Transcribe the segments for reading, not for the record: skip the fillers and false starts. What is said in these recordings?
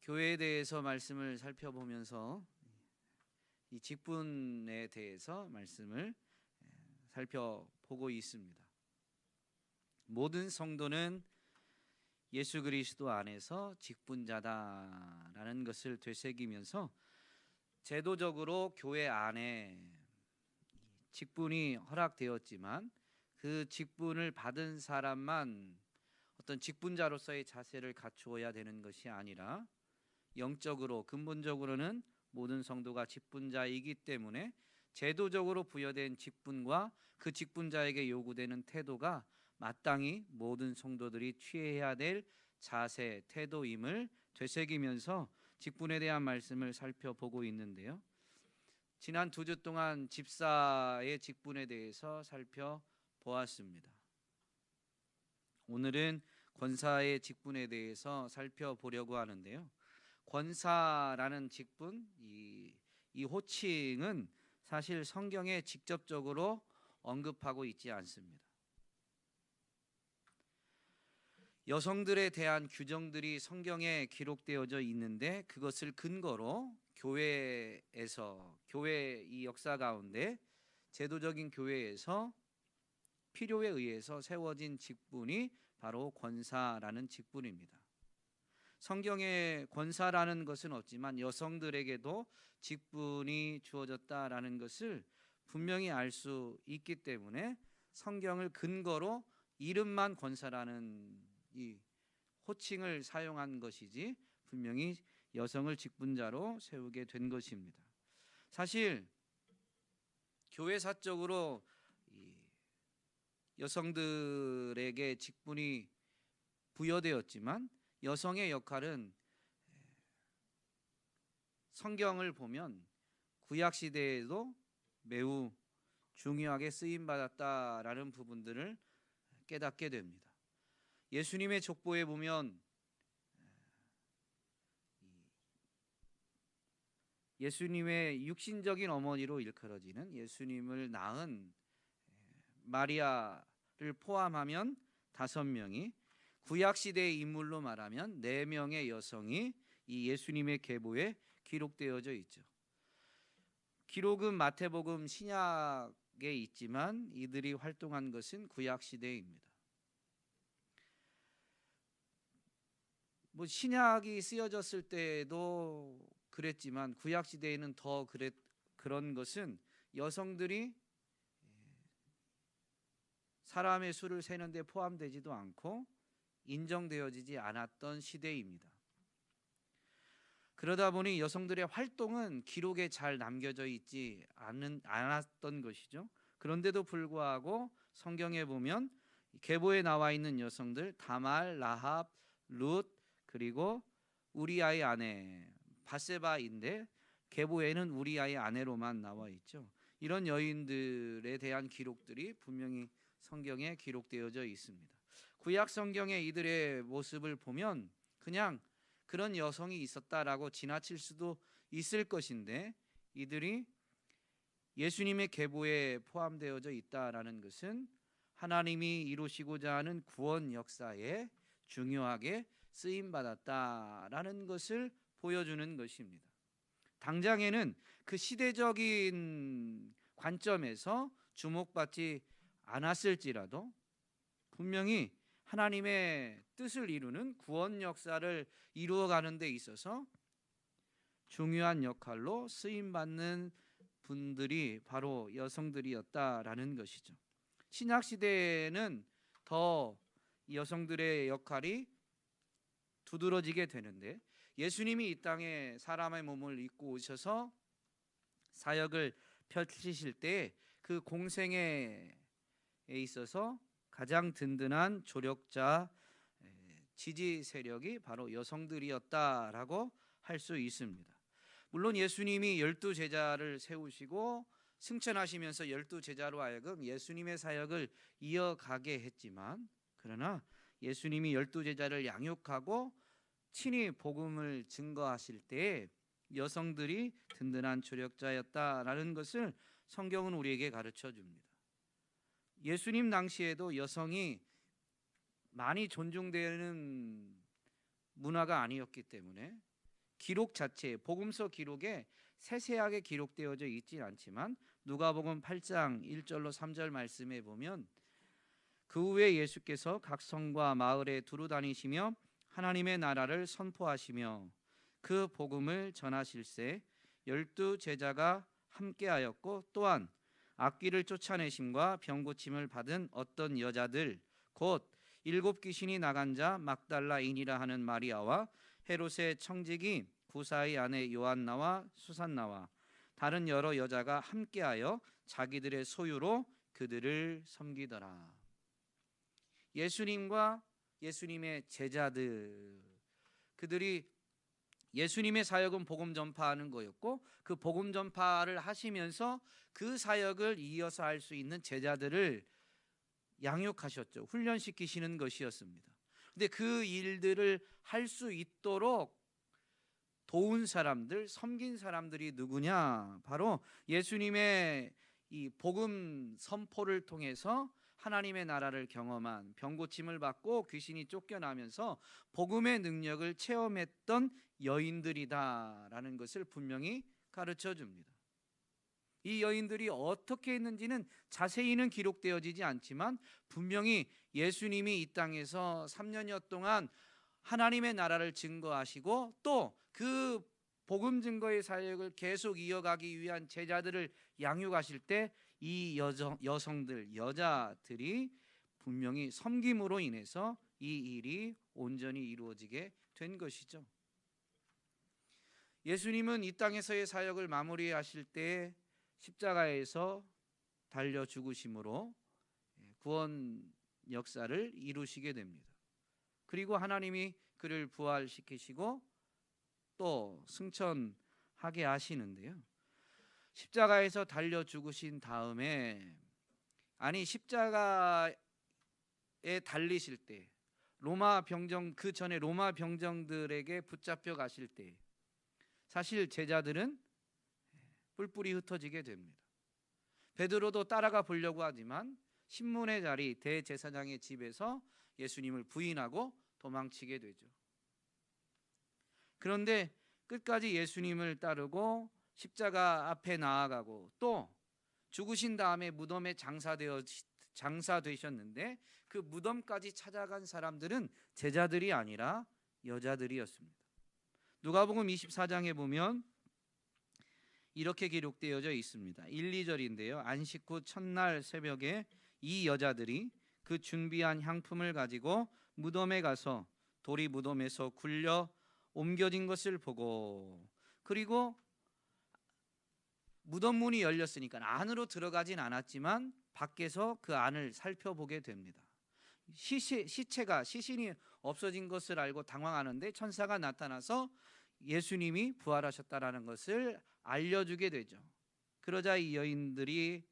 교회에 대해서 말씀을 살펴보면서 이 직분에 대해서 말씀을 살펴보고 있습니다. 모든 성도는 예수 그리스도 안에서 직분자다라는 것을 되새기면서 제도적으로 교회 안에 직분이 허락되었지만 그 직분을 받은 사람만 어떤 직분자로서의 자세를 갖추어야 되는 것이 아니라 영적으로 근본적으로는 모든 성도가 직분자이기 때문에 제도적으로 부여된 직분과 그 직분자에게 요구되는 태도가 마땅히 모든 성도들이 취해야 될 자세, 태도임을 되새기면서 직분에 대한 말씀을 살펴보고 있는데요. 지난 2주 동안 집사의 직분에 대해서 살펴보았습니다. 오늘은 권사의 직분에 대해서 살펴보려고 하는데요. 권사라는 직분, 이 호칭은 사실 성경에 직접적으로 언급하고 있지 않습니다. 여성들에 대한 규정들이 성경에 기록되어져 있는데 그것을 근거로 교회에서 교회 이 역사 가운데 제도적인 교회에서 필요에 의해서 세워진 직분이 바로 권사라는 직분입니다. 성경에 권사라는 것은 없지만 여성들에게도 직분이 주어졌다라는 것을 분명히 알 수 있기 때문에 성경을 근거로 이름만 권사라는 이 호칭을 사용한 것이지 분명히 여성을 직분자로 세우게 된 것입니다. 사실 교회사적으로 여성들에게 직분이 부여되었지만 여성의 역할은 성경을 보면 구약 시대에도 매우 중요하게 쓰임 받았다라는 부분들을 깨닫게 됩니다. 예수님의 족보에 보면 예수님의 육신적인 어머니로 일컬어지는 예수님을 낳은 마리아를 포함하면 5명이, 구약 시대의 인물로 말하면 4명의 여성이 이 예수님의 계보에 기록되어져 있죠. 기록은 마태복음 신약에 있지만 이들이 활동한 것은 구약 시대입니다. 신약이 쓰여졌을 때도 그랬지만 구약 시대에는 더 그런 것은 여성들이 사람의 수를 세는 데 포함되지도 않고 인정되어지지 않았던 시대입니다. 그러다 보니 여성들의 활동은 기록에 잘 남겨져 있지 않았던 것이죠. 그런데도 불구하고 성경에 보면 계보에 나와 있는 여성들 다말, 라합, 룻, 그리고 우리아의 아내 바세바인데 계보에는 우리아의 아내로만 나와 있죠. 이런 여인들에 대한 기록들이 분명히 성경에 기록되어져 있습니다. 구약 성경의 이들의 모습을 보면 그냥 그런 여성이 있었다라고 지나칠 수도 있을 것인데 이들이 예수님의 계보에 포함되어져 있다라는 것은 하나님이 이루시고자 하는 구원 역사에 중요하게 쓰임받았다라는 것을 보여주는 것입니다. 당장에는 그 시대적인 관점에서 주목받지 않았을지라도 분명히 하나님의 뜻을 이루는 구원 역사를 이루어가는 데 있어서 중요한 역할로 쓰임받는 분들이 바로 여성들이었다라는 것이죠. 신약 시대에는 더 여성들의 역할이 두드러지게 되는데 예수님이 이 땅에 사람의 몸을 입고 오셔서 사역을 펼치실 때 그 공생에 있어서 가장 든든한 조력자, 지지 세력이 바로 여성들이었다라고 할 수 있습니다. 물론 예수님이 12제자를 세우시고 승천하시면서 12제자로 하여금 예수님의 사역을 이어가게 했지만 그러나 예수님이 12제자를 양육하고 친히 복음을 증거하실 때 여성들이 든든한 조력자였다라는 것을 성경은 우리에게 가르쳐 줍니다. 예수님 당시에도 여성이 많이 존중되는 문화가 아니었기 때문에 기록 자체에, 복음서 기록에 세세하게 기록되어져 있진 않지만 누가복음 8장 1절로 3절 말씀에 보면 그 후에 예수께서 각 성과 마을에 두루 다니시며 하나님의 나라를 선포하시며 그 복음을 전하실세 12 제자가 함께하였고 또한 악귀를 쫓아내심과 병 고침을 받은 어떤 여자들 곧 7 귀신이 나간 자 막달라인이라 하는 마리아와 헤롯의 청지기 구사의 아내 요한나와 수산나와 다른 여러 여자가 함께하여 자기들의 소유로 그들을 섬기더라. 예수님과 예수님의 제자들, 그들이 예수님의 사역은 복음 전파하는 거였고 그 복음 전파를 하시면서 그 사역을 이어서 할 수 있는 제자들을 양육하셨죠. 훈련시키시는 것이었습니다. 근데 그 일들을 할 수 있도록 도운 사람들, 섬긴 사람들이 누구냐? 바로 예수님의 이 복음 선포를 통해서 하나님의 나라를 경험한, 병 고침을 받고 귀신이 쫓겨나면서 복음의 능력을 체험했던 여인들이다라는 것을 분명히 가르쳐 줍니다. 이 여인들이 어떻게 했는지는 자세히는 기록되어지지 않지만 분명히 예수님이 이 땅에서 3년여 동안 하나님의 나라를 증거하시고 또 그 복음 증거의 사역을 계속 이어가기 위한 제자들을 양육하실 때 이 여성들, 여자들이 분명히 섬김으로 인해서 이 일이 온전히 이루어지게 된 것이죠. 예수님은 이 땅에서의 사역을 마무리하실 때 십자가에서 달려 죽으심으로 구원 역사를 이루시게 됩니다. 그리고 하나님이 그를 부활시키시고 또 승천하게 하시는데요. 십자가에서 달려 죽으신 다음에 십자가에 달리실 때 로마 병정, 그 전에 로마 병정들에게 붙잡혀 가실 때 사실 제자들은 뿔뿔이 흩어지게 됩니다. 베드로도 따라가 보려고 하지만 신문의 자리 대제사장의 집에서 예수님을 부인하고 도망치게 되죠. 그런데 끝까지 예수님을 따르고 십자가 앞에 나아가고 또 죽으신 다음에 무덤에 장사되셨는데 그 무덤까지 찾아간 사람들은 제자들이 아니라 여자들이었습니다. 누가복음 24장에 보면 이렇게 기록되어져 있습니다. 1, 2절인데요. 안식 후 첫날 새벽에 이 여자들이 그 준비한 향품을 가지고 무덤에 가서 돌이 무덤에서 굴려 옮겨진 것을 보고 그리고 무덤 문이 열렸으니까 안으로 들어가진 않았지만 밖에서 그 안을 살펴보게 됩니다. 시신이 없어진 것을 알고 당황하는데 천사가 나타나서 예수님이 부활하셨다라는 것을 알려주게 되죠. 그러자 이 여인들이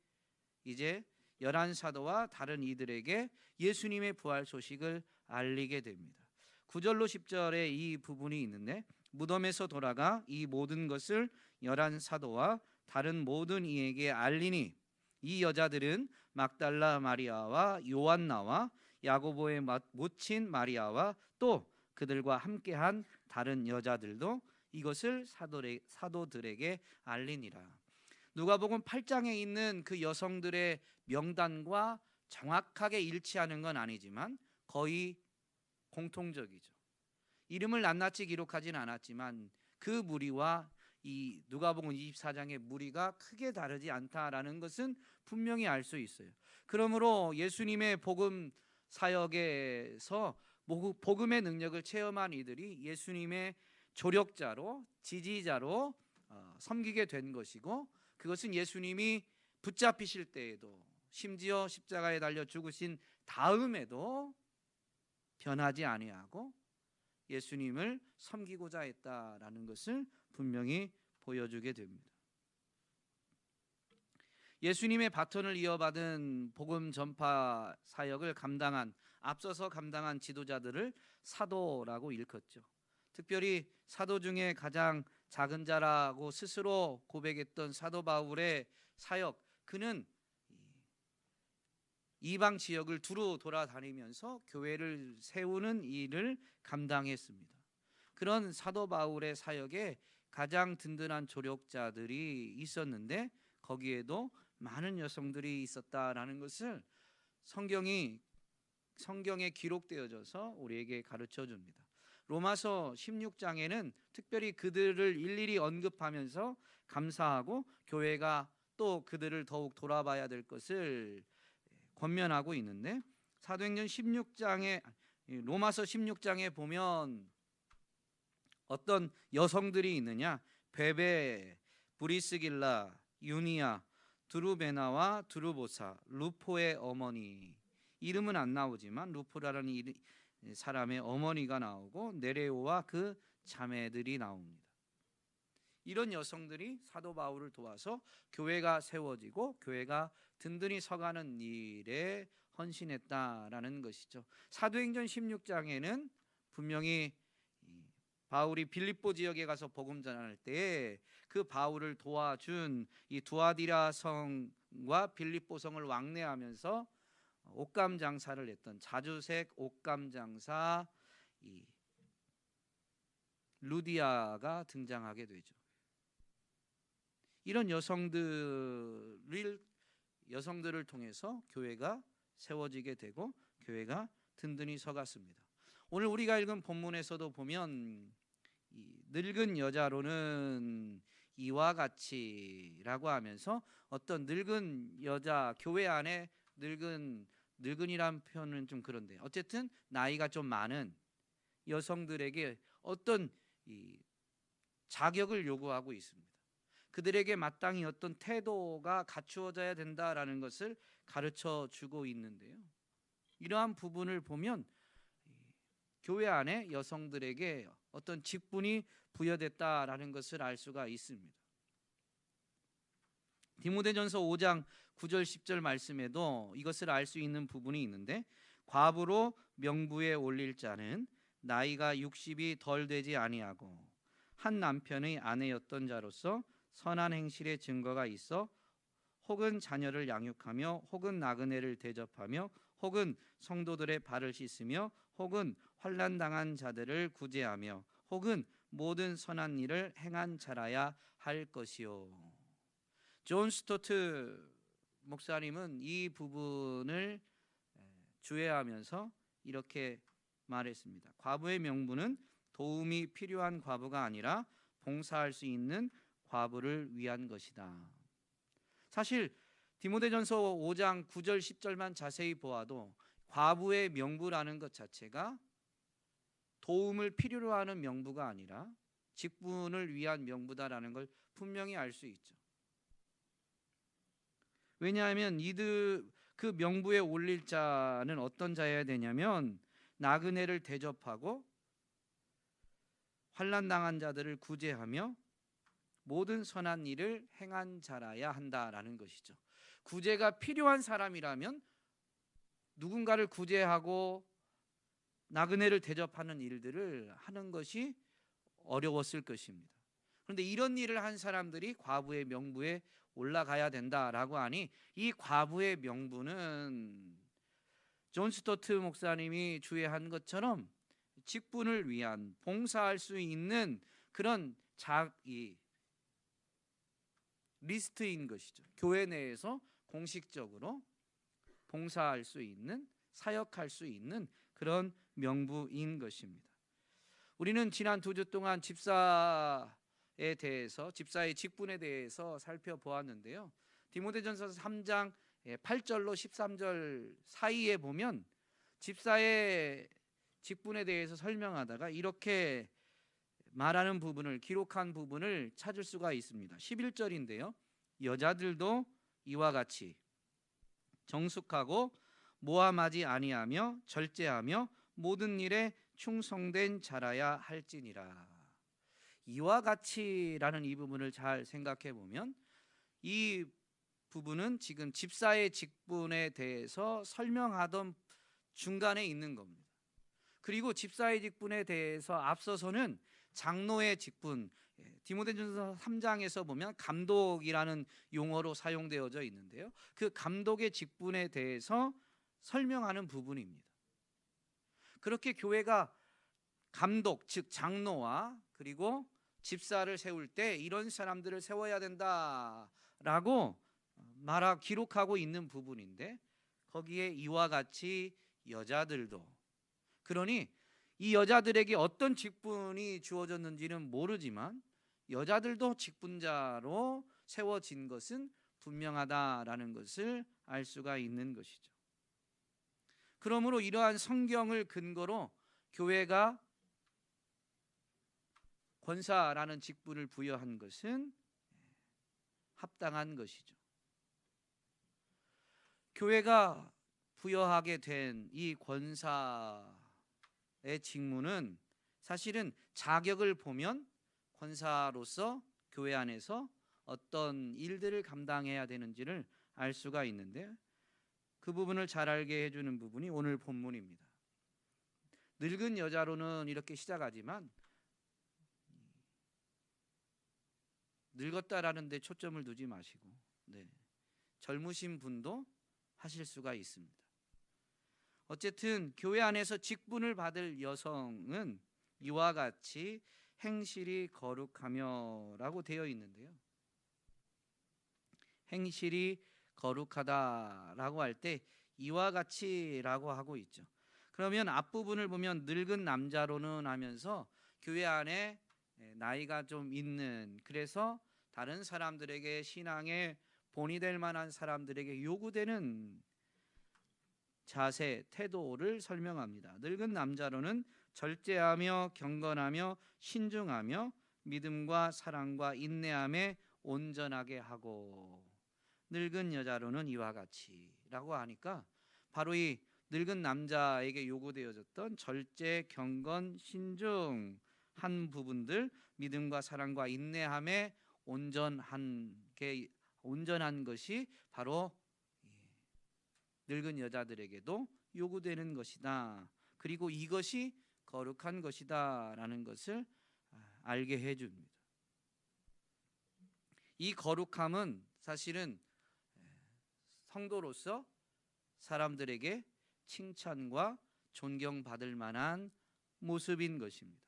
이제 11 사도와 다른 이들에게 예수님의 부활 소식을 알리게 됩니다. 9절로 10절에 이 부분이 있는데 무덤에서 돌아가 이 모든 것을 11 사도와 다른 모든 이에게 알리니 이 여자들은 막달라 마리아와 요한나와 야고보의 모친 마리아와 또 그들과 함께한 다른 여자들도 이것을 사도들에게 알리니라. 누가복음 8장에 있는 그 여성들의 명단과 정확하게 일치하는 건 아니지만 거의 공통적이죠. 이름을 낱낱이 기록하지는 않았지만 그 무리와 이 누가복음 24장의 무리가 크게 다르지 않다라는 것은 분명히 알 수 있어요. 그러므로 예수님의 복음 사역에서 복음의 능력을 체험한 이들이 예수님의 조력자로 지지자로 섬기게 된 것이고 그것은 예수님이 붙잡히실 때에도 심지어 십자가에 달려 죽으신 다음에도 변하지 아니하고 예수님을 섬기고자 했다라는 것을 분명히 보여주게 됩니다. 예수님의 바톤을 이어받은 복음 전파 사역을 앞서서 감당한 지도자들을 사도라고 일컫죠. 특별히 사도 중에 가장 작은 자라고 스스로 고백했던 사도 바울의 사역, 그는 이방 지역을 두루 돌아다니면서 교회를 세우는 일을 감당했습니다. 그런 사도 바울의 사역에 가장 든든한 조력자들이 있었는데 거기에도 많은 여성들이 있었다라는 것을 성경에 기록되어져서 우리에게 가르쳐 줍니다. 로마서 16장에는 특별히 그들을 일일이 언급하면서 감사하고 교회가 또 그들을 더욱 돌아봐야 될 것을 권면하고 있는데 사도행전 16장에 로마서 16장에 보면 어떤 여성들이 있느냐? 베베, 브리스길라, 유니아, 드루베나와 드루보사, 루포의 어머니. 이름은 안 나오지만 루포라는 사람의 어머니가 나오고 네레오와 그 자매들이 나옵니다. 이런 여성들이 사도 바울을 도와서 교회가 세워지고 교회가 든든히 서가는 일에 헌신했다라는 것이죠. 사도행전 16장에는 분명히 바울이 빌립보 지역에 가서 복음 전할 때 그 바울을 도와준 이 두아디라 성과 빌립보 성을 왕래하면서 옷감 장사를 했던 자주색 옷감 장사 루디아가 등장하게 되죠. 이런 여성들을 통해서 교회가 세워지게 되고 교회가 든든히 서갔습니다. 오늘 우리가 읽은 본문에서도 보면 이 늙은 여자로는 이와 같이라고 하면서 어떤 늙은 여자, 교회 안에 늙은이란 표현은 좀 그런데 어쨌든 나이가 좀 많은 여성들에게 어떤 자격을 요구하고 있습니다. 그들에게 마땅히 어떤 태도가 갖추어져야 된다라는 것을 가르쳐 주고 있는데요. 이러한 부분을 보면 교회 안에 여성들에게 어떤 직분이 부여됐다라는 것을 알 수가 있습니다. 디모데전서 5장 9절 10절 말씀에도 이것을 알 수 있는 부분이 있는데 과부로 명부에 올릴 자는 나이가 60이 덜 되지 아니하고 한 남편의 아내였던 자로서 선한 행실의 증거가 있어 혹은 자녀를 양육하며 혹은 나그네를 대접하며 혹은 성도들의 발을 씻으며 혹은 환난 당한 자들을 구제하며 혹은 모든 선한 일을 행한 자라야 할 것이요. 존 스토트 목사님은 이 부분을 주의하면서 이렇게 말했습니다. 과부의 명분은 도움이 필요한 과부가 아니라 봉사할 수 있는 과부를 위한 것이다. 사실 디모데전서 5장 9절 10절만 자세히 보아도 과부의 명부라는 것 자체가 도움을 필요로 하는 명부가 아니라 직분을 위한 명부다라는 걸 분명히 알 수 있죠. 왜냐하면 그 명부에 올릴 자는 어떤 자여야 되냐면 나그네를 대접하고 환난 당한 자들을 구제하며 모든 선한 일을 행한 자라야 한다라는 것이죠. 구제가 필요한 사람이라면 누군가를 구제하고 나그네를 대접하는 일들을 하는 것이 어려웠을 것입니다. 그런데 이런 일을 한 사람들이 과부의 명부에 올라가야 된다라고 하니 이 과부의 명부는 존 스토트 목사님이 주의한 것처럼 직분을 위한 봉사할 수 있는 그런 리스트인 것이죠. 교회 내에서 공식적으로 봉사할 수 있는, 사역할 수 있는 그런 명부인 것입니다. 우리는 지난 2주 동안 집사의 직분에 대해서 살펴보았는데요. 디모데전서 3장 8절로 13절 사이에 보면 집사의 직분에 대해서 설명하다가 이렇게 말하는 부분을, 기록한 부분을 찾을 수가 있습니다. 11절인데요. 여자들도 이와 같이 정숙하고 모함하지 아니하며 절제하며 모든 일에 충성된 자라야 할지니라. 이와 같이라는 이 부분을 잘 생각해 보면 이 부분은 지금 집사의 직분에 대해서 설명하던 중간에 있는 겁니다. 그리고 집사의 직분에 대해서 앞서서는 장로의 직분, 디모데전서 3장에서 보면 감독이라는 용어로 사용되어져 있는데요. 그 감독의 직분에 대해서 설명하는 부분입니다. 그렇게 교회가 감독 즉 장로와 그리고 집사를 세울 때 이런 사람들을 세워야 된다라고 기록하고 있는 부분인데, 거기에 이와 같이 여자들도, 그러니 이 여자들에게 어떤 직분이 주어졌는지는 모르지만 여자들도 직분자로 세워진 것은 분명하다라는 것을 알 수가 있는 것이죠. 그러므로 이러한 성경을 근거로 교회가 권사라는 직분을 부여한 것은 합당한 것이죠. 교회가 부여하게 된 이 권사의 직무는 사실은 자격을 보면 권사로서 교회 안에서 어떤 일들을 감당해야 되는지를 알 수가 있는데, 그 부분을 잘 알게 해주는 부분이 오늘 본문입니다. 늙은 여자로는 이렇게 시작하지만 늙었다라는 데 초점을 두지 마시고 젊으신 분도 하실 수가 있습니다. 어쨌든 교회 안에서 직분을 받을 여성은 이와 같이 행실이 거룩하며라고 되어 있는데요, 행실이 거룩하다라고 할 때 이와 같이라고 하고 있죠. 그러면 앞부분을 보면 늙은 남자로는 하면서 교회 안에 나이가 좀 있는, 그래서 다른 사람들에게 신앙의 본이 될 만한 사람들에게 요구되는 자세, 태도를 설명합니다. 늙은 남자로는 절제하며 경건하며 신중하며 믿음과 사랑과 인내함에 온전하게 하고, 늙은 여자로는 이와 같이라고 하니까 바로 이 늙은 남자에게 요구되어졌던 절제, 경건, 신중한 부분들, 믿음과 사랑과 인내함에 온전한 것이 바로 늙은 여자들에게도 요구되는 것이다. 그리고 이것이 거룩한 것이다 라는 것을 알게 해줍니다. 이 거룩함은 사실은 성도로서 사람들에게 칭찬과 존경받을 만한 모습인 것입니다.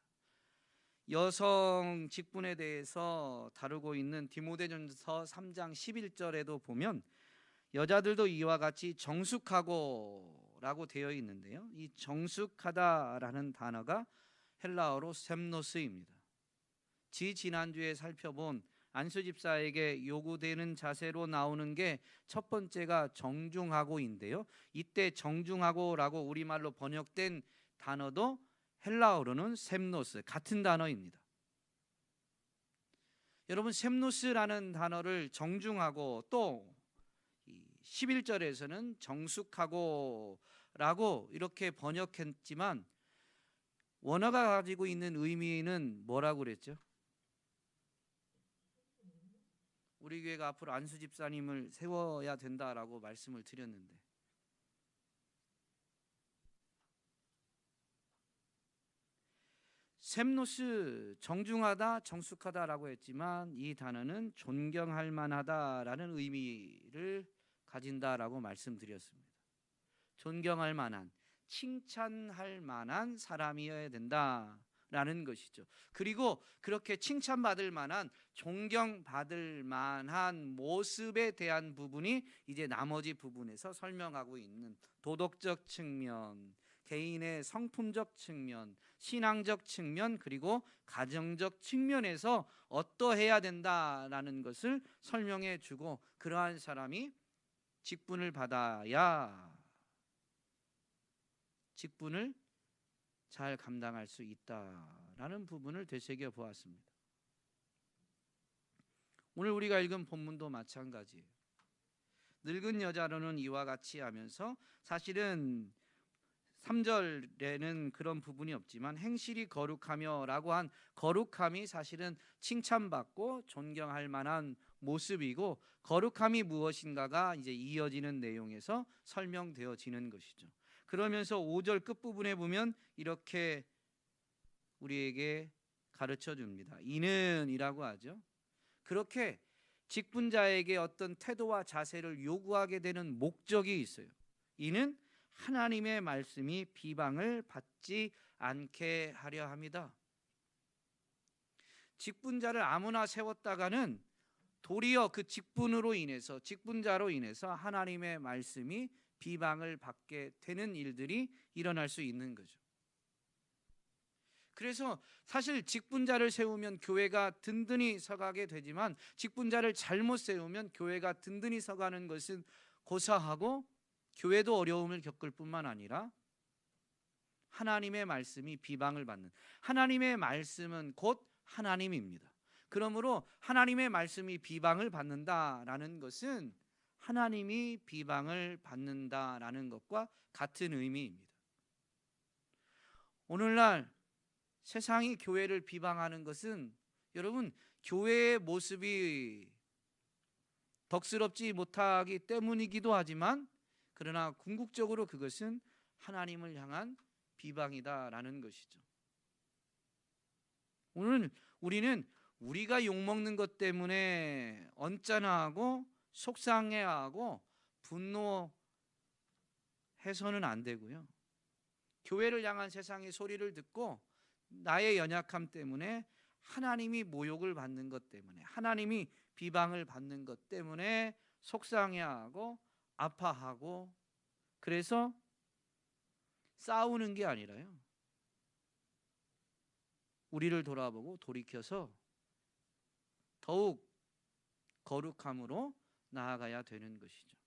여성 직분에 대해서 다루고 있는 디모데전서 3장 11절에도 보면 여자들도 이와 같이 정숙하고 라고 되어 있는데요, 이 정숙하다라는 단어가 헬라어로 셈노스입니다. 지난주에 살펴본 안수 집사에게 요구되는 자세로 나오는 게 첫 번째가 정중하고인데요, 이때 정중하고라고 우리말로 번역된 단어도 헬라어로는 셈노스, 같은 단어입니다. 여러분, 셈노스라는 단어를 정중하고 또 11절에서는 정숙하고라고 이렇게 번역했지만 원어가 가지고 있는 의미는 뭐라고 그랬죠? 우리 교회가 앞으로 안수 집사님을 세워야 된다라고 말씀을 드렸는데, 셈노스, 정중하다, 정숙하다라고 했지만 이 단어는 존경할 만하다라는 의미를 가진다라고 말씀드렸습니다. 존경할 만한, 칭찬할 만한 사람이어야 된다라는 것이죠. 그리고 그렇게 칭찬받을 만한, 존경받을 만한 모습에 대한 부분이 이제 나머지 부분에서 설명하고 있는 도덕적 측면, 개인의 성품적 측면, 신앙적 측면, 그리고 가정적 측면에서 어떠해야 된다라는 것을 설명해 주고, 그러한 사람이 직분을 받아야 직분을 잘 감당할 수 있다라는 부분을 되새겨 보았습니다. 오늘 우리가 읽은 본문도 마찬가지예요. 늙은 여자로는 이와 같이 하면서 사실은 3절에는 그런 부분이 없지만 행실이 거룩하며 라고 한 거룩함이 사실은 칭찬받고 존경할 만한 모습이고, 거룩함이 무엇인가가 이제 이어지는 내용에서 설명되어지는 것이죠. 그러면서 5절 끝부분에 보면 이렇게 우리에게 가르쳐 줍니다. 이는이라고 하죠. 그렇게 직분자에게 어떤 태도와 자세를 요구하게 되는 목적이 있어요. 이는 하나님의 말씀이 비방을 받지 않게 하려 합니다. 직분자를 아무나 세웠다가는 도리어 그 직분자로 인해서 하나님의 말씀이 비방을 받게 되는 일들이 일어날 수 있는 거죠. 그래서 사실 직분자를 세우면 교회가 든든히 서가게 되지만 직분자를 잘못 세우면 교회가 든든히 서가는 것은 고사하고 교회도 어려움을 겪을 뿐만 아니라 하나님의 말씀이 비방을 받는, 하나님의 말씀은 곧 하나님입니다. 그러므로 하나님의 말씀이 비방을 받는다라는 것은 하나님이 비방을 받는다라는 것과 같은 의미입니다. 오늘날 세상이 교회를 비방하는 것은 여러분 교회의 모습이 덕스럽지 못하기 때문이기도 하지만 그러나 궁극적으로 그것은 하나님을 향한 비방이다라는 것이죠. 오늘 우리는 우리가 욕먹는 것 때문에 언짢아하고 속상해하고 분노해서는 안 되고요. 교회를 향한 세상의 소리를 듣고 나의 연약함 때문에 하나님이 모욕을 받는 것 때문에 하나님이 비방을 받는 것 때문에 속상해하고 아파하고 그래서 싸우는 게 아니라요. 우리를 돌아보고 돌이켜서 더욱 거룩함으로 나아가야 되는 것이죠.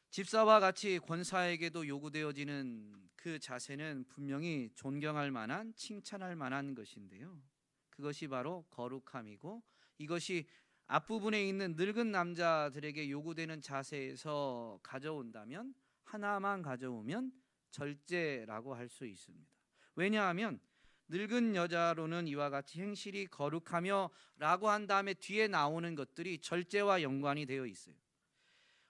집사와 같이 권사에게도 요구되어지는 그 자세는 분명히 존경할 만한, 칭찬할 만한 것인데요. 그것이 바로 거룩함이고 이것이 앞부분에 있는 늙은 남자들에게 요구되는 자세에서 가져온다면 하나만 가져오면 절제라고 할 수 있습니다. 왜냐하면 늙은 여자로는 이와 같이 행실이 거룩하며 라고 한 다음에 뒤에 나오는 것들이 절제와 연관이 되어 있어요.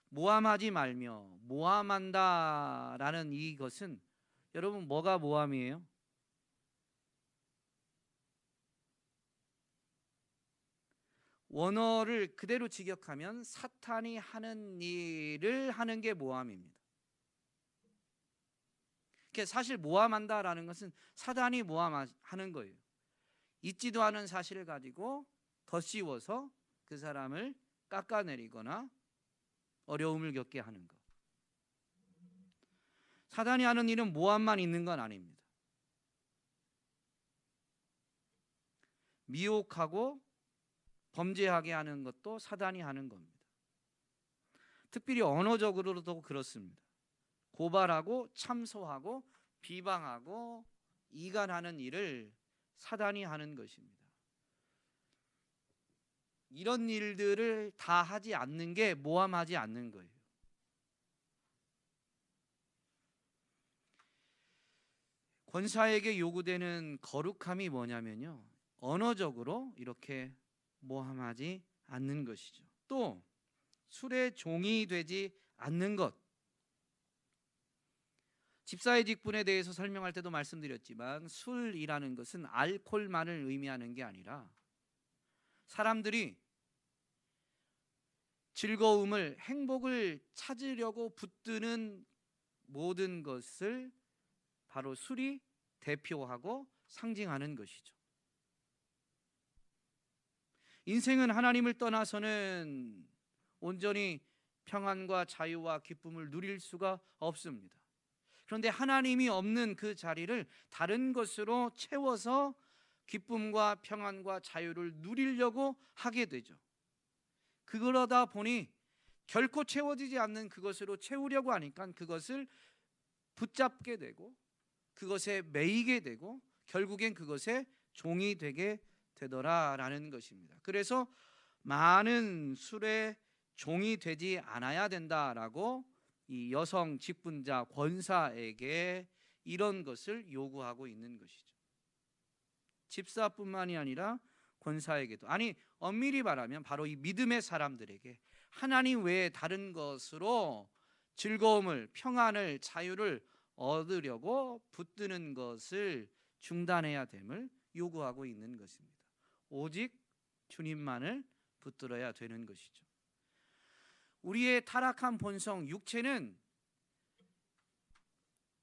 모함하지 말며 모함한다라는 이것은 여러분 뭐가 모함이에요? 원어를 그대로 직역하면 사탄이 하는 일을 하는 게 모함입니다. 사실 모함한다라는 것은 사단이 모함하는 거예요. 있지도 않은 사실을 가지고 덧씌워서 그 사람을 깎아내리거나 어려움을 겪게 하는 것. 사단이 하는 일은 모함만 있는 건 아닙니다. 미혹하고 범죄하게 하는 것도 사단이 하는 겁니다. 특별히 언어적으로도 그렇습니다. 고발하고 참소하고 비방하고 이간하는 일을 사단이 하는 것입니다. 이런 일들을 다 하지 않는 게 모함하지 않는 거예요. 권사에게 요구되는 거룩함이 뭐냐면요, 언어적으로 이렇게 모함하지 않는 것이죠. 또 술의 종이 되지 않는 것. 집사의 직분에 대해서 설명할 때도 말씀드렸지만 술이라는 것은 알코올만을 의미하는 게 아니라 사람들이 즐거움을, 행복을 찾으려고 붙드는 모든 것을 바로 술이 대표하고 상징하는 것이죠. 인생은 하나님을 떠나서는 온전히 평안과 자유와 기쁨을 누릴 수가 없습니다. 그런데 하나님이 없는 그 자리를 다른 것으로 채워서 기쁨과 평안과 자유를 누리려고 하게 되죠. 그러다 보니 결코 채워지지 않는 그것으로 채우려고 하니까 그것을 붙잡게 되고 그것에 매이게 되고 결국엔 그것에 종이 되게 되더라라는 것입니다. 그래서 많은 술에 종이 되지 않아야 된다라고 이 여성 직분자 권사에게 이런 것을 요구하고 있는 것이죠. 집사뿐만이 아니라 권사에게도, 아니 엄밀히 말하면 바로 이 믿음의 사람들에게 하나님 외에 다른 것으로 즐거움을, 평안을, 자유를 얻으려고 붙드는 것을 중단해야 됨을 요구하고 있는 것입니다. 오직 주님만을 붙들어야 되는 것이죠. 우리의 타락한 본성, 육체는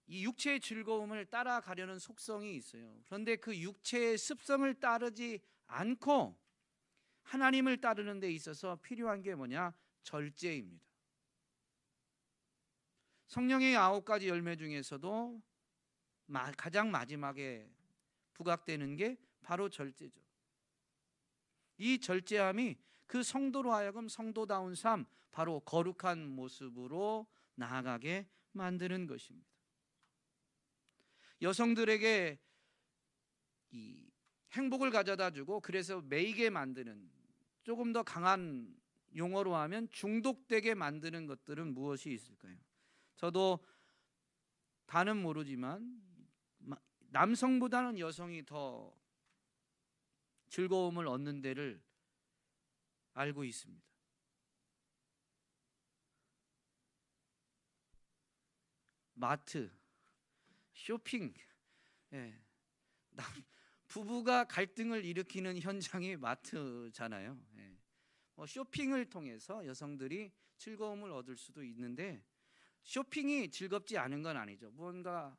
이 육체의 즐거움을 따라가려는 속성이 있어요. 그런데 그 육체의 습성을 따르지 않고 하나님을 따르는 데 있어서 필요한 게 뭐냐? 절제입니다. 성령의 9가지 열매 중에서도 가장 마지막에 부각되는 게 바로 절제죠. 이 절제함이 그 성도로 하여금 성도다운 삶, 바로 거룩한 모습으로 나아가게 만드는 것입니다. 여성들에게 이 행복을 가져다 주고 그래서 매이게 만드는, 조금 더 강한 용어로 하면 중독되게 만드는 것들은 무엇이 있을까요? 저도 다는 모르지만 남성보다는 여성이 더 즐거움을 얻는 데를 알고 있습니다. 마트, 쇼핑, 예. 부부가 갈등을 일으키는 현장이 마트잖아요. 예. 쇼핑을 통해서 여성들이 즐거움을 얻을 수도 있는데, 쇼핑이 즐겁지 않은 건 아니죠. 무언가를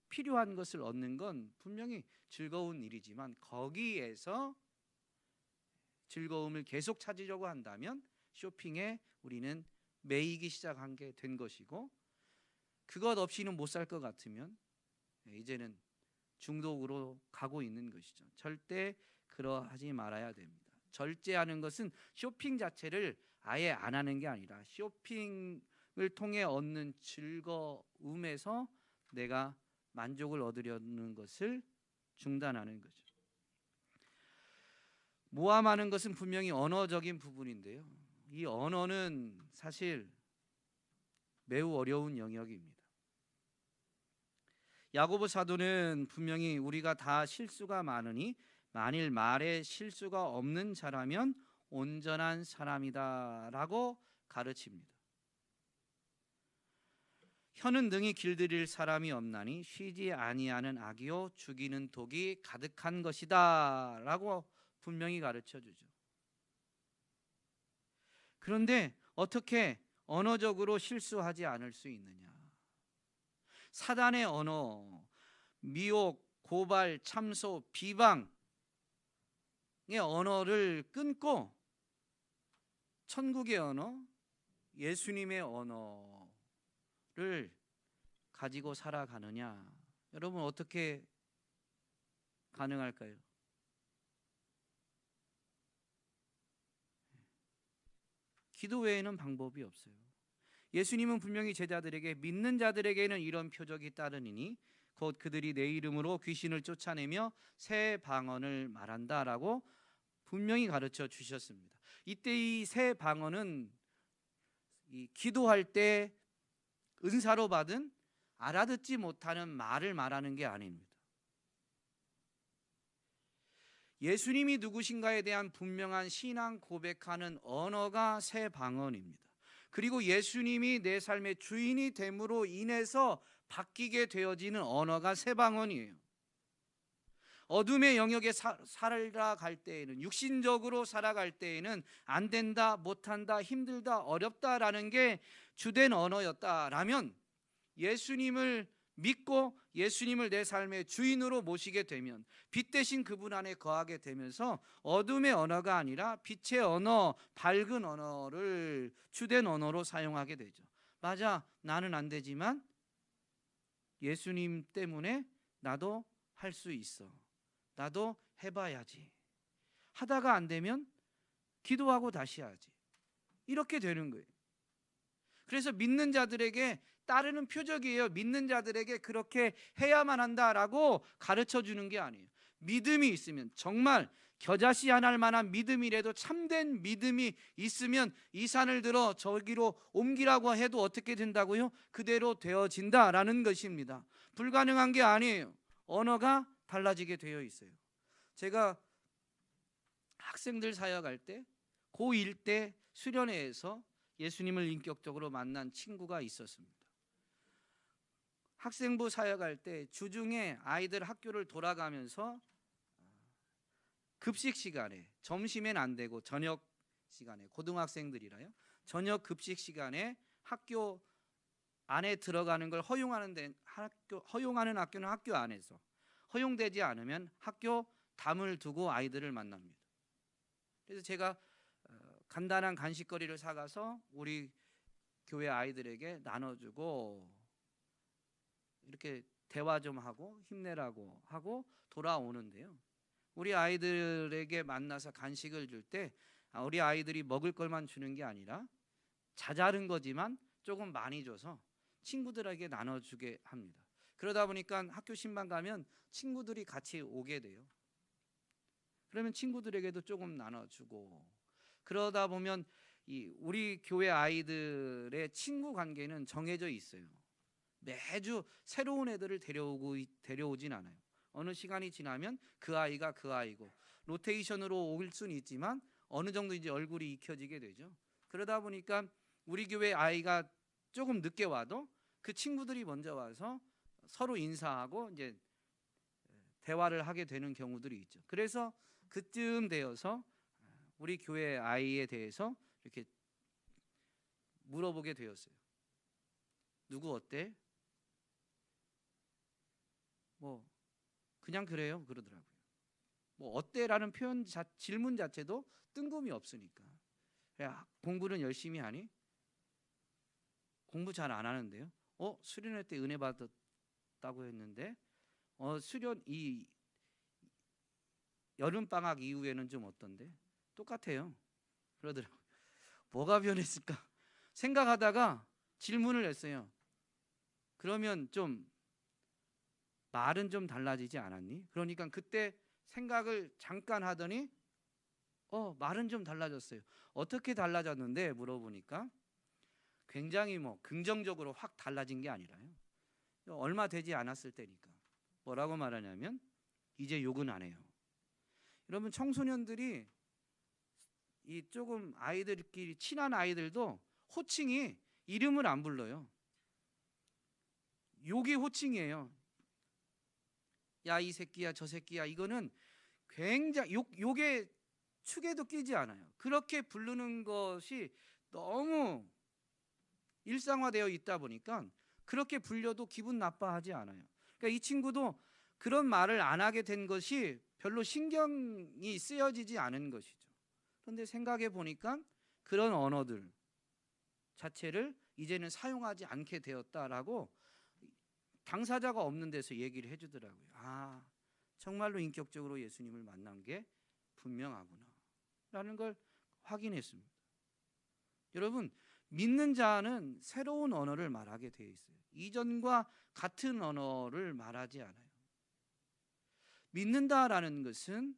필요한 것을 얻는 건 분명히 즐거운 일이지만, 거기에서 즐거움을 계속 찾으려고 한다면 쇼핑에 우리는 매이기 시작한 게 된 것이고, 그것 없이는 못 살 것 같으면 이제는 중독으로 가고 있는 것이죠. 절대 그러하지 말아야 됩니다. 절제하는 것은 쇼핑 자체를 아예 안 하는 게 아니라 쇼핑을 통해 얻는 즐거움에서 내가 만족을 얻으려는 것을 중단하는 거죠. 모함하는 것은 분명히 언어적인 부분인데요, 이 언어는 사실 매우 어려운 영역입니다. 야고보 사도는 분명히 우리가 다 실수가 많으니 만일 말에 실수가 없는 자라면 온전한 사람이다라고 가르칩니다. 혀는 능히 길들일 사람이 없나니 쉬지 아니하는 악이요 죽이는 독이 가득한 것이다라고 분명히 가르쳐주죠. 그런데 어떻게 언어적으로 실수하지 않을 수 있느냐? 사단의 언어, 미혹, 고발, 참소, 비방의 언어를 끊고 천국의 언어, 예수님의 언어를 가지고 살아가느냐? 여러분, 어떻게 가능할까요? 기도 외에는 방법이 없어요. 예수님은 분명히 제자들에게 믿는 자들에게는 이런 표적이 따르니니 곧 그들이 내 이름으로 귀신을 쫓아내며 새 방언을 말한다라고 분명히 가르쳐 주셨습니다. 이때 이 새 방언은 이 기도할 때 은사로 받은 알아듣지 못하는 말을 말하는 게 아닙니다. 예수님이 누구신가에 대한 분명한 신앙 고백하는 언어가 새 방언입니다. 그리고 예수님이 내 삶의 주인이 됨으로 인해서 바뀌게 되어지는 언어가 새 방언이에요. 어둠의 영역에 살아갈 때에는, 육신적으로 살아갈 때에는 안 된다, 못한다, 힘들다, 어렵다라는 게 주된 언어였다라면, 예수님을 믿고 예수님을 내 삶의 주인으로 모시게 되면 빛 대신 그분 안에 거하게 되면서 어둠의 언어가 아니라 빛의 언어, 밝은 언어를 주된 언어로 사용하게 되죠. 맞아, 나는 안 되지만 예수님 때문에 나도 할 수 있어. 나도 해봐야지. 하다가 안 되면 기도하고 다시 하지. 이렇게 되는 거예요. 그래서 믿는 자들에게 따르는 표적이에요. 믿는 자들에게 그렇게 해야만 한다라고 가르쳐 주는 게 아니에요. 믿음이 있으면, 정말 겨자씨 하나할 만한 믿음이라도 참된 믿음이 있으면 이 산을 들어 저기로 옮기라고 해도 어떻게 된다고요? 그대로 되어진다라는 것입니다. 불가능한 게 아니에요. 언어가 달라지게 되어 있어요. 제가 학생들 사역할 때 고1 때 수련회에서 예수님을 인격적으로 만난 친구가 있었습니다. 학생부 사역할 때 주중에 아이들 학교를 돌아가면서 급식 시간에, 점심엔 안 되고 저녁 시간에 고등학생들이라요. 저녁 급식 시간에 학교 안에 들어가는 걸 허용하는 학교는 학교 안에서, 허용되지 않으면 학교 담을 두고 아이들을 만납니다. 그래서 제가 간단한 간식거리를 사가서 우리 교회 아이들에게 나눠주고 이렇게 대화 좀 하고 힘내라고 하고 돌아오는데요. 우리 아이들에게 만나서 간식을 줄 때 우리 아이들이 먹을 것만 주는 게 아니라 자잘한 거지만 조금 많이 줘서 친구들에게 나눠주게 합니다. 그러다 보니까 학교 신방 가면 친구들이 같이 오게 돼요. 그러면 친구들에게도 조금 나눠주고, 그러다 보면 우리 교회 아이들의 친구 관계는 정해져 있어요. 매주 새로운 애들을 데려오진 않아요. 어느 시간이 지나면 그 아이가 그 아이고, 로테이션으로 올 수는 있지만 어느 정도 이제 얼굴이 익혀지게 되죠. 그러다 보니까 우리 교회 아이가 조금 늦게 와도 그 친구들이 먼저 와서 서로 인사하고 이제 대화를 하게 되는 경우들이 있죠. 그래서 그쯤 되어서 우리 교회 아이에 대해서 이렇게 물어보게 되었어요. 누구 어때? 뭐 그냥 그래요 그러더라고요. 뭐 어때라는 질문 자체도 뜬금이 없으니까. 야, 공부는 열심히 하니? 공부 잘 안 하는데요. 수련회 때 은혜 받았다고 했는데 수련 이 여름 방학 이후에는 좀 어떤데? 똑같아요. 그러더라고요. 뭐가 변했을까 생각하다가 질문을 했어요. 그러면 좀 말은 좀 달라지지 않았니? 그러니까 그때 생각을 잠깐 하더니 말은 좀 달라졌어요. 어떻게 달라졌는데 물어보니까 굉장히 긍정적으로 확 달라진 게 아니라요. 얼마 되지 않았을 때니까 뭐라고 말하냐면 이제 욕은 안 해요. 여러분, 청소년들이 이 조금 아이들끼리 친한 아이들도 호칭이 이름을 안 불러요. 욕이 호칭이에요. 야, 이 새끼야, 저 새끼야. 이거는 굉장히 욕의 축에도 끼지 않아요. 그렇게 부르는 것이 너무 일상화되어 있다 보니까 그렇게 불려도 기분 나빠하지 않아요. 그러니까 이 친구도 그런 말을 안 하게 된 것이 별로 신경이 쓰여지지 않은 것이죠. 그런데 생각해 보니까 그런 언어들 자체를 이제는 사용하지 않게 되었다라고 당사자가 없는 데서 얘기를 해주더라고요. 정말로 인격적으로 예수님을 만난 게 분명하구나 라는 걸 확인했습니다. 여러분, 믿는 자는 새로운 언어를 말하게 되어 있어요. 이전과 같은 언어를 말하지 않아요. 믿는다라는 것은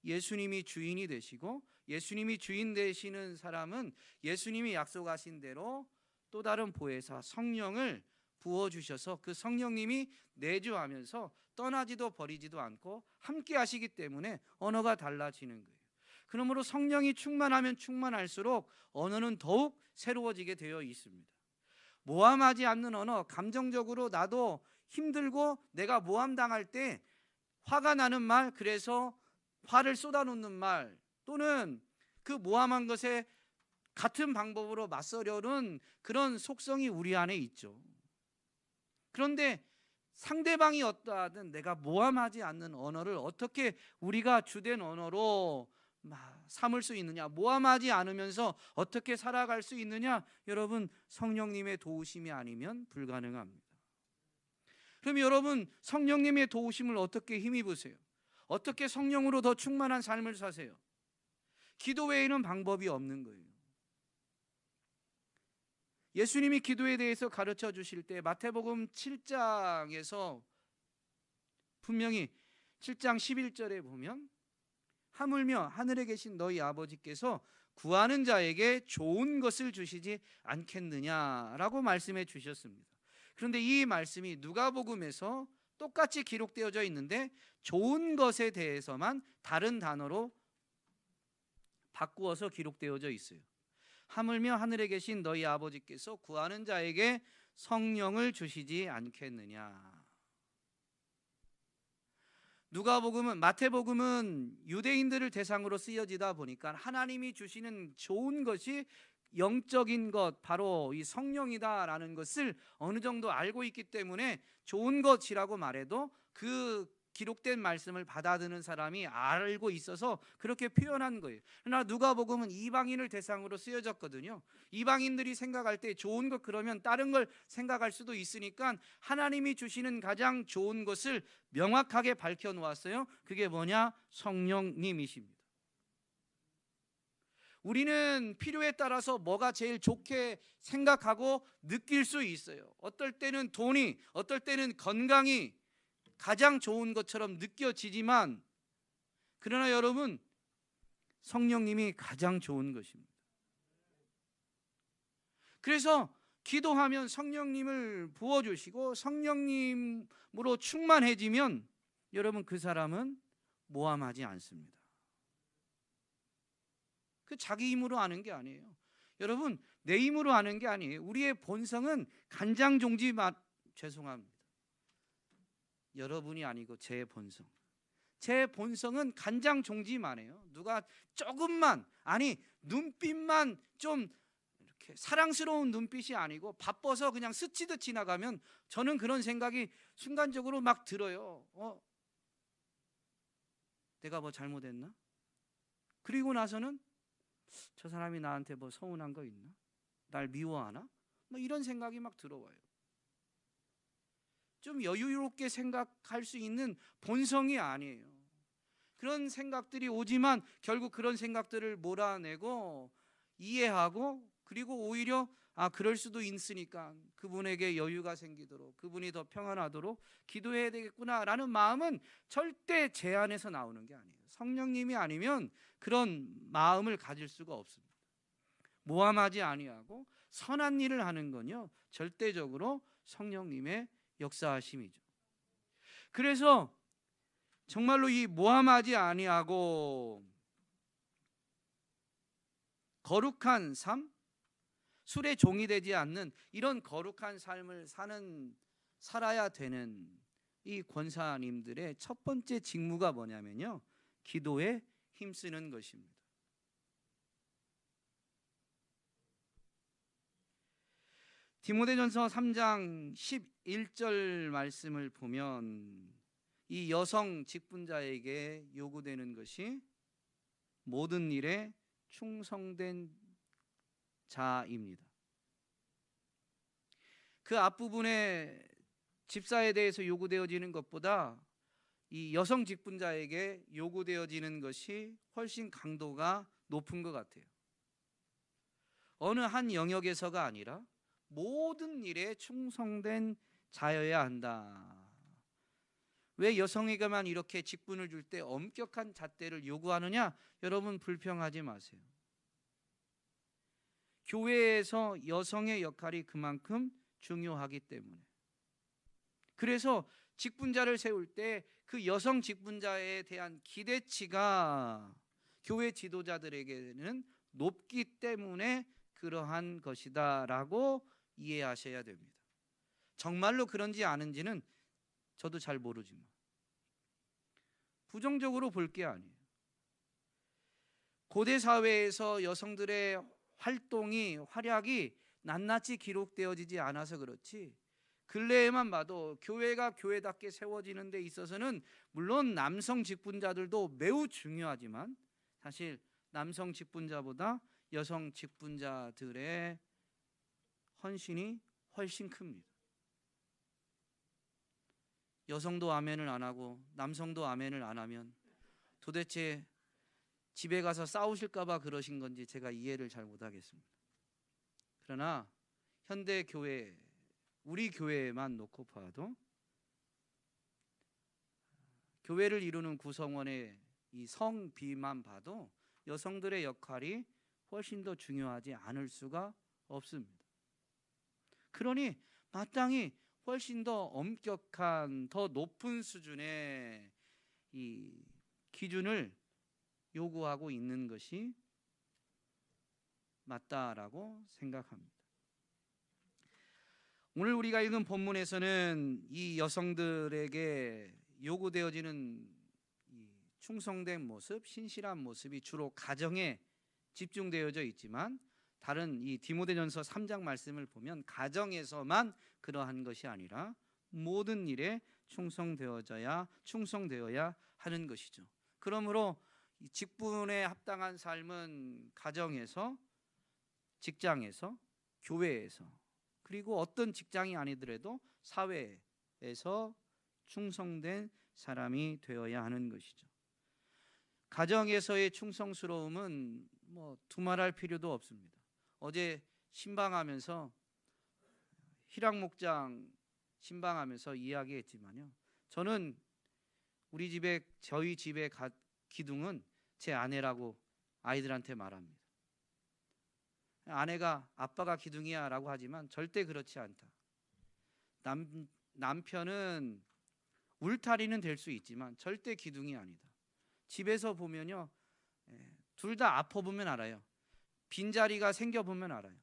예수님이 주인이 되시고, 예수님이 주인 되시는 사람은 예수님이 약속하신 대로 또 다른 보혜사 성령을 부어주셔서 그 성령님이 내주하면서 떠나지도 버리지도 않고 함께 하시기 때문에 언어가 달라지는 거예요. 그러므로 성령이 충만하면 충만할수록 언어는 더욱 새로워지게 되어 있습니다. 모함하지 않는 언어, 감정적으로 나도 힘들고 내가 모함당할 때 화가 나는 말, 그래서 화를 쏟아놓는 말, 또는 그 모함한 것에 같은 방법으로 맞서려는 그런 속성이 우리 안에 있죠. 그런데 상대방이 어떠하든 내가 모함하지 않는 언어를 어떻게 우리가 주된 언어로 삼을 수 있느냐, 모함하지 않으면서 어떻게 살아갈 수 있느냐, 여러분, 성령님의 도우심이 아니면 불가능합니다. 그럼 여러분, 성령님의 도우심을 어떻게 힘입으세요? 어떻게 성령으로 더 충만한 삶을 사세요? 기도 외에는 방법이 없는 거예요. 예수님이 기도에 대해서 가르쳐 주실 때 마태복음 7장에서 분명히 7장 11절에 보면 하물며 하늘에 계신 너희 아버지께서 구하는 자에게 좋은 것을 주시지 않겠느냐라고 말씀해 주셨습니다. 그런데 이 말씀이 누가복음에서 똑같이 기록되어져 있는데 좋은 것에 대해서만 다른 단어로 바꾸어서 기록되어져 있어요. 하물며 하늘에 계신 너희 아버지께서 구하는 자에게 성령을 주시지 않겠느냐. 누가복음은, 마태복음은 유대인들을 대상으로 쓰여지다 보니까 하나님이 주시는 좋은 것이 영적인 것, 바로 이 성령이다라는 것을 어느 정도 알고 있기 때문에 좋은 것이라고 말해도 그 기록된 말씀을 받아들이는 사람이 알고 있어서 그렇게 표현한 거예요. 그러나 누가복음은 이방인을 대상으로 쓰여졌거든요. 이방인들이 생각할 때 좋은 것 그러면 다른 걸 생각할 수도 있으니까 하나님이 주시는 가장 좋은 것을 명확하게 밝혀 놓았어요. 그게 뭐냐? 성령님이십니다. 우리는 필요에 따라서 뭐가 제일 좋게 생각하고 느낄 수 있어요. 어떨 때는 돈이, 어떨 때는 건강이 가장 좋은 것처럼 느껴지지만, 그러나 여러분, 성령님이 가장 좋은 것입니다. 그래서 기도하면 성령님을 부어주시고 성령님으로 충만해지면 여러분, 그 사람은 모함하지 않습니다. 그 자기 힘으로 아는 게 아니에요. 여러분, 내 힘으로 아는 게 아니에요. 우리의 본성은 간장종지 죄송합니다. 여러분이 아니고 제 본성. 제 본성은 간장종지만 해요. 누가 조금만, 아니 눈빛만 좀 이렇게 사랑스러운 눈빛이 아니고 바빠서 그냥 스치듯 지나가면 저는 그런 생각이 순간적으로 막 들어요. 내가 뭐 잘못했나? 그리고 나서는 저 사람이 나한테 뭐 서운한 거 있나? 날 미워하나? 뭐 이런 생각이 막 들어와요. 좀 여유롭게 생각할 수 있는 본성이 아니에요. 그런 생각들이 오지만 결국 그런 생각들을 몰아내고 이해하고, 그리고 오히려 그럴 수도 있으니까 그분에게 여유가 생기도록, 그분이 더 평안하도록 기도해야 되겠구나라는 마음은 절대 제 안에서 나오는 게 아니에요. 성령님이 아니면 그런 마음을 가질 수가 없습니다. 모함하지 아니하고 선한 일을 하는 건요, 절대적으로 성령님의 역사하심이죠. 그래서 정말로 이 모함하지 아니하고 거룩한 삶, 술의 종이 되지 않는 이런 거룩한 삶을 살아야 되는 이 권사님들의 첫 번째 직무가 뭐냐면요, 기도에 힘쓰는 것입니다. 디모데전서 3장 11절 말씀을 보면 이 여성 직분자에게 요구되는 것이 모든 일에 충성된 자입니다. 그 앞부분에 집사에 대해서 요구되어지는 것보다 이 여성 직분자에게 요구되어지는 것이 훨씬 강도가 높은 것 같아요. 어느 한 영역에서가 아니라 모든 일에 충성된 자여야 한다. 왜 여성에게만 이렇게 직분을 줄 때 엄격한 잣대를 요구하느냐? 여러분, 불평하지 마세요. 교회에서 여성의 역할이 그만큼 중요하기 때문에. 그래서 직분자를 세울 때 그 여성 직분자에 대한 기대치가 교회 지도자들에게는 높기 때문에 그러한 것이다라고 이해하셔야 됩니다. 정말로 그런지 아는지는 저도 잘 모르지만 부정적으로 볼 게 아니에요. 고대 사회에서 여성들의 활동이, 활약이 낱낱이 기록되어지지 않아서 그렇지, 근래에만 봐도 교회가 교회답게 세워지는 데 있어서는 물론 남성 직분자들도 매우 중요하지만 사실 남성 직분자보다 여성 직분자들의 헌신이 훨씬 큽니다. 여성도 아멘을 안 하고 남성도 아멘을 안 하면 도대체 집에 가서 싸우실까 봐 그러신 건지 제가 이해를 잘 못하겠습니다. 그러나 현대 교회, 우리 교회만 놓고 봐도 교회를 이루는 구성원의 이 성비만 봐도 여성들의 역할이 훨씬 더 중요하지 않을 수가 없습니다. 그러니 마땅히 훨씬 더 엄격한, 더 높은 수준의 이 기준을 요구하고 있는 것이 맞다라고 생각합니다. 오늘 우리가 읽은 본문에서는 이 여성들에게 요구되어지는 충성된 모습, 신실한 모습이 주로 가정에 집중되어져 있지만 다른 이 디모데전서 3장 말씀을 보면 가정에서만 그러한 것이 아니라 모든 일에 충성되어야 하는 것이죠. 그러므로 직분에 합당한 삶은 가정에서, 직장에서, 교회에서, 그리고 어떤 직장이 아니더라도 사회에서 충성된 사람이 되어야 하는 것이죠. 가정에서의 충성스러움은 두말할 필요도 없습니다. 어제 신방하면서 희락 목장 신방하면서 이야기했지만요, 저는 저희 집의 기둥은 제 아내라고 아이들한테 말합니다. 아내가 아빠가 기둥이야 라고 하지만 절대 그렇지 않다. 남편은 울타리는 될 수 있지만 절대 기둥이 아니다. 집에서 보면요, 둘 다 아파보면 알아요. 빈자리가 생겨보면 알아요.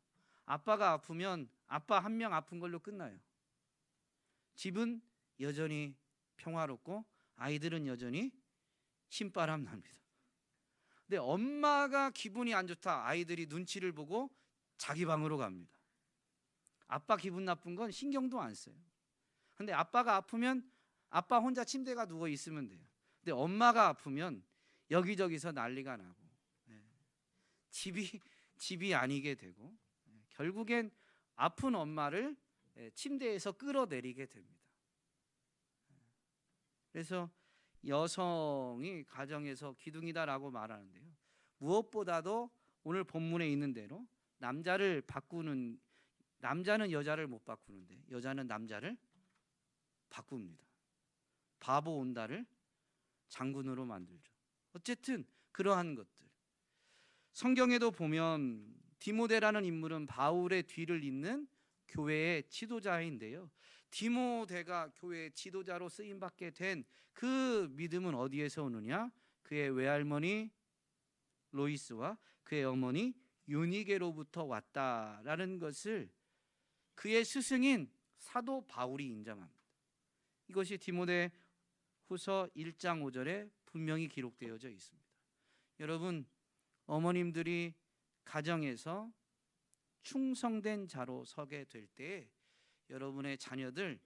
아빠가 아프면 아빠 한 명 아픈 걸로 끝나요. 집은 여전히 평화롭고 아이들은 여전히 신바람 납니다. 근데 엄마가 기분이 안 좋다, 아이들이 눈치를 보고 자기 방으로 갑니다. 아빠 기분 나쁜 건 신경도 안 써요. 근데 아빠가 아프면 아빠 혼자 침대가 누워 있으면 돼요. 근데 엄마가 아프면 여기저기서 난리가 나고 집이 아니게 되고 결국엔 아픈 엄마를 침대에서 끌어내리게 됩니다. 그래서 여성이 가정에서 기둥이다라고 말하는데요, 무엇보다도 오늘 본문에 있는 대로 남자는 여자를 못 바꾸는데 여자는 남자를 바꿉니다. 바보 온다를 장군으로 만들죠. 어쨌든 그러한 것들, 성경에도 보면 디모데라는 인물은 바울의 뒤를 잇는 교회의 지도자인데요, 디모데가 교회의 지도자로 쓰임받게 된 그 믿음은 어디에서 오느냐? 그의 외할머니 로이스와 그의 어머니 유니게로부터 왔다라는 것을 그의 스승인 사도 바울이 인정합니다. 이것이 디모데 후서 1장 5절에 분명히 기록되어져 있습니다. 여러분, 어머님들이 가정에서 충성된 자로 서게 될 때 여러분의 자녀들,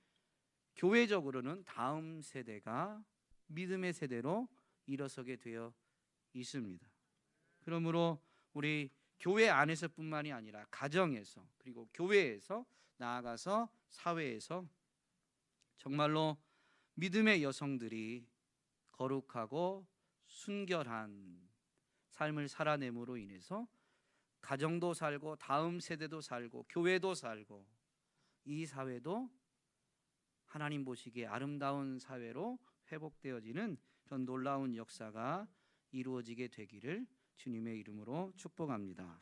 교회적으로는 다음 세대가 믿음의 세대로 일어서게 되어 있습니다. 그러므로 우리 교회 안에서뿐만이 아니라 가정에서, 그리고 교회에서, 나아가서 사회에서 정말로 믿음의 여성들이 거룩하고 순결한 삶을 살아냄으로 인해서 가정도 살고 다음 세대도 살고 교회도 살고 이 사회도 하나님 보시기에 아름다운 사회로 회복되어지는 그런 놀라운 역사가 이루어지게 되기를 주님의 이름으로 축복합니다.